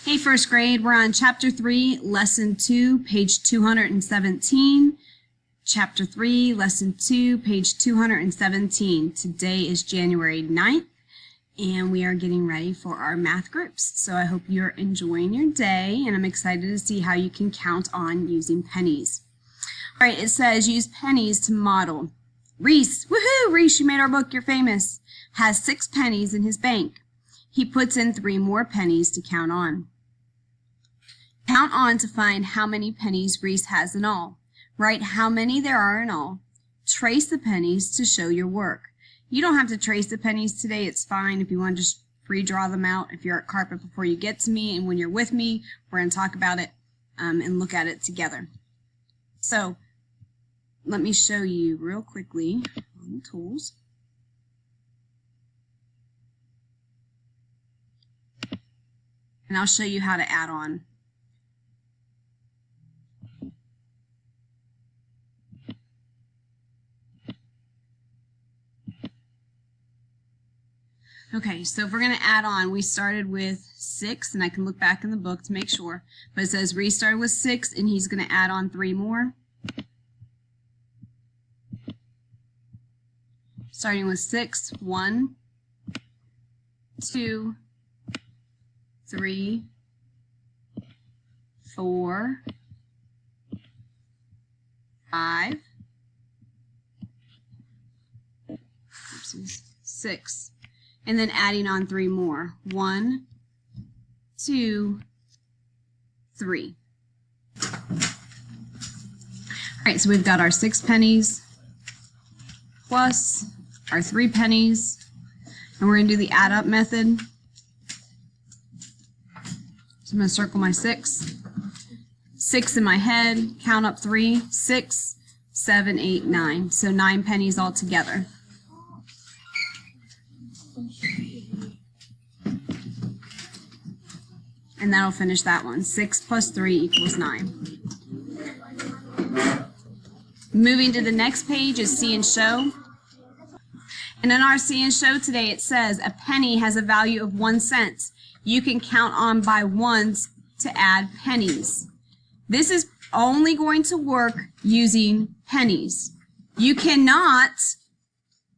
Hey, first grade, we're on Chapter 3, Lesson 2, page 217. Chapter 3, Lesson 2, page 217. Today is January 9th, and we are getting ready for our math groups. So I hope you're enjoying your day, and I'm excited to see how you can count on using pennies. All right, it says use pennies to model. Reese, woohoo, Reese, you made our book, you're famous, has 6 pennies in his bank. He puts in 3 more pennies to count on. Count on to find how many pennies Reese has in all. Write how many there are in all. Trace the pennies to show your work. You don't have to trace the pennies today. It's fine if you want to just redraw them out if you're at carpet before you get to me, and when you're with me, we're going to talk about it and look at it together. So let me show you real quickly on the tools. And I'll show you how to add on. Okay, so if we're going to add on, we started with 6, and I can look back in the book to make sure, but it says Reese started with 6, and he's going to add on 3 more. Starting with 6, 1, 2, 3, 4, 5, 6. And then adding on 3 more. 1, 2, 3. All right, so we've got our 6 pennies plus our 3 pennies, and we're going to do the add up method. So I'm going to circle my 6. 6 in my head, count up 3, 6, 7, 8, 9. So 9 pennies all together. And that'll finish that one. 6 plus 3 equals 9. Moving to the next page is see and show. And in our see and show today, it says a penny has a value of 1 cent. You can count on by ones to add pennies. This is only going to work using pennies. You cannot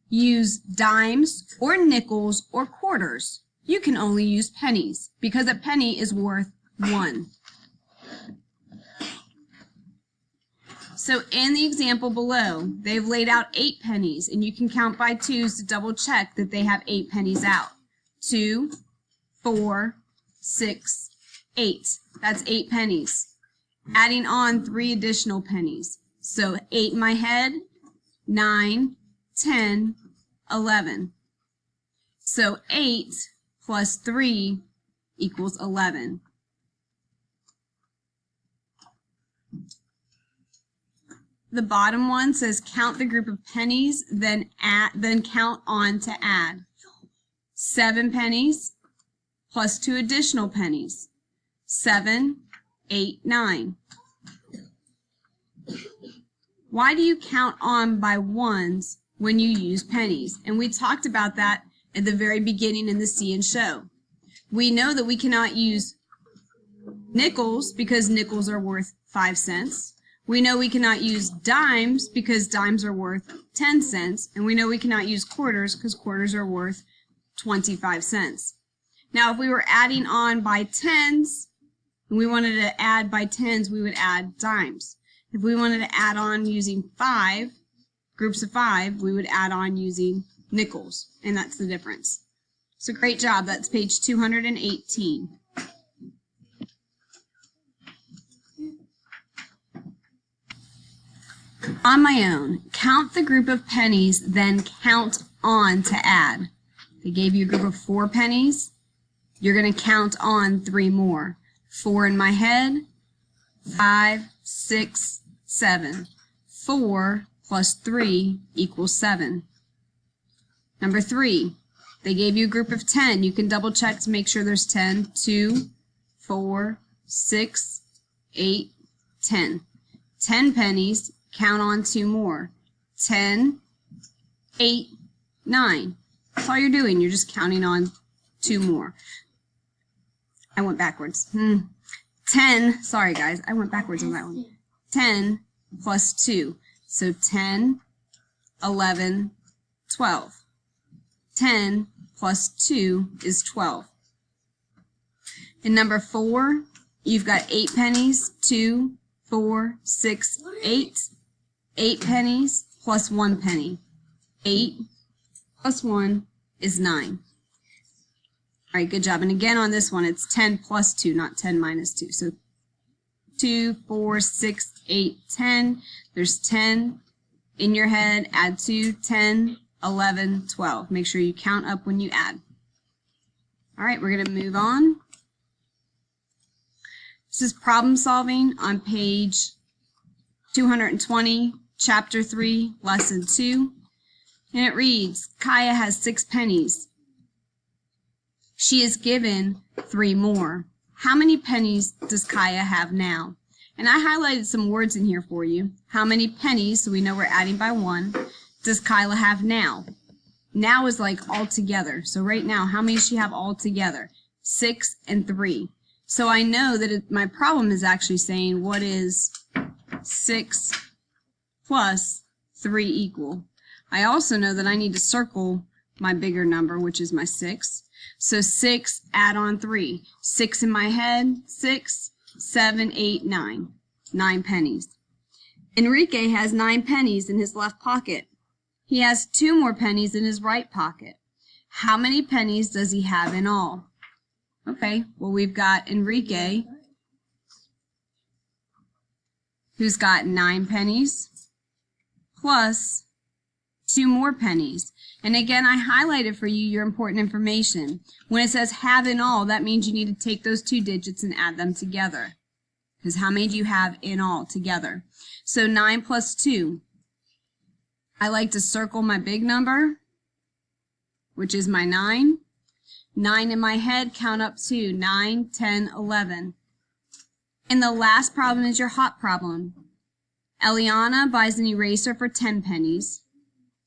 use dimes or nickels or quarters. You can only use pennies because a penny is worth 1. So in the example below, they've laid out 8 pennies, and you can count by 2s to double check that they have 8 pennies out. 2, 4, 6, 8. That's 8 pennies. Adding on 3 additional pennies. So 8 in my head, 9, 10, 11. So 8 plus 3 equals 11. The bottom one says count the group of pennies, then count on to add. 7 pennies plus 2 additional pennies. 7, 8, 9. Why do you count on by ones when you use pennies? And we talked about that at the very beginning in the see and show. We know that we cannot use nickels because nickels are worth 5 cents. We know we cannot use dimes because dimes are worth 10 cents. And we know we cannot use quarters because quarters are worth 25 cents. Now, if we were adding on by tens, and we wanted to add by tens, we would add dimes. If we wanted to add on using 5, groups of 5, we would add on using nickels, and that's the difference. So great job. That's page 218. On my own, count the group of pennies, then count on to add. They gave you a group of 4 pennies. You're going to count on 3 more. 4 in my head, 5, 6, 7. 4 plus 3 equals 7. Number 3, they gave you a group of 10. You can double check to make sure there's 10. 2, 4, 6, 8, 10. 10 pennies, count on 2 more. 10, 8, 9. That's all you're doing. You're just counting on 2 more. I went backwards. 10, sorry guys, I went backwards on that one. 10 plus 2. So 10, 11, 12. 10 plus 2 is 12. In number 4, you've got 8 pennies, 2, 4, 6, 8. 8 pennies plus 1 penny. 8 plus 1 is 9. All right, good job. And again on this one, it's 10 plus 2, not 10 minus 2. So 2, 4, 6, 8, 10. There's 10 in your head. Add 2, 10, 11, 12. Make sure you count up when you add. All right, we're going to move on. This is problem solving on page 220, chapter 3, lesson 2. And it reads, Kaya has 6 pennies. She is given 3 more. How many pennies does Kaya have now? And I highlighted some words in here for you. How many pennies, so we know we're adding by 1, does Kyla have now? Now is like all together. So right now, how many does she have all together? 6 and 3. So I know that my problem is actually saying what is 6 plus 3 equal. I also know that I need to circle my bigger number, which is my 6. So 6, add on 3. 6 in my head, 6, 7, 8, 9. 9 pennies. Enrique has 9 pennies in his left pocket. He has 2 more pennies in his right pocket. How many pennies does he have in all? Okay, well we've got Enrique, who's got 9 pennies, plus 2 more pennies. And again, I highlighted for you your important information. When it says have in all, that means you need to take those 2 digits and add them together. Because how many do you have in all together? So 9 plus 2. I like to circle my big number, which is my 9. 9 in my head, count up 2. 9, 10, 11. And the last problem is your hot problem. Eliana buys an eraser for 10 pennies.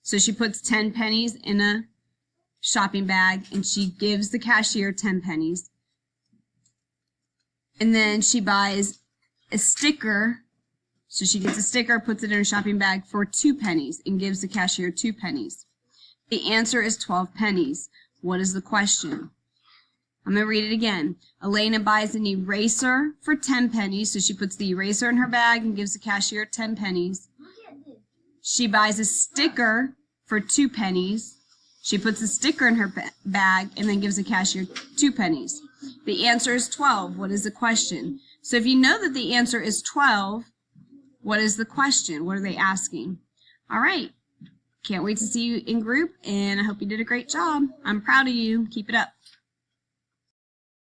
So she puts 10 pennies in a shopping bag and she gives the cashier 10 pennies. And then she buys a sticker. So she gets a sticker, puts it in her shopping bag for 2 pennies and gives the cashier 2 pennies. The answer is 12 pennies. What is the question? I'm going to read it again. Elena buys an eraser for 10 pennies. So she puts the eraser in her bag and gives the cashier 10 pennies. She buys a sticker for 2 pennies. She puts a sticker in her bag and then gives the cashier 2 pennies. The answer is 12. What is the question? So if you know that the answer is 12, what is the question? What are they asking? All right. Can't wait to see you in group, and I hope you did a great job. I'm proud of you. Keep it up.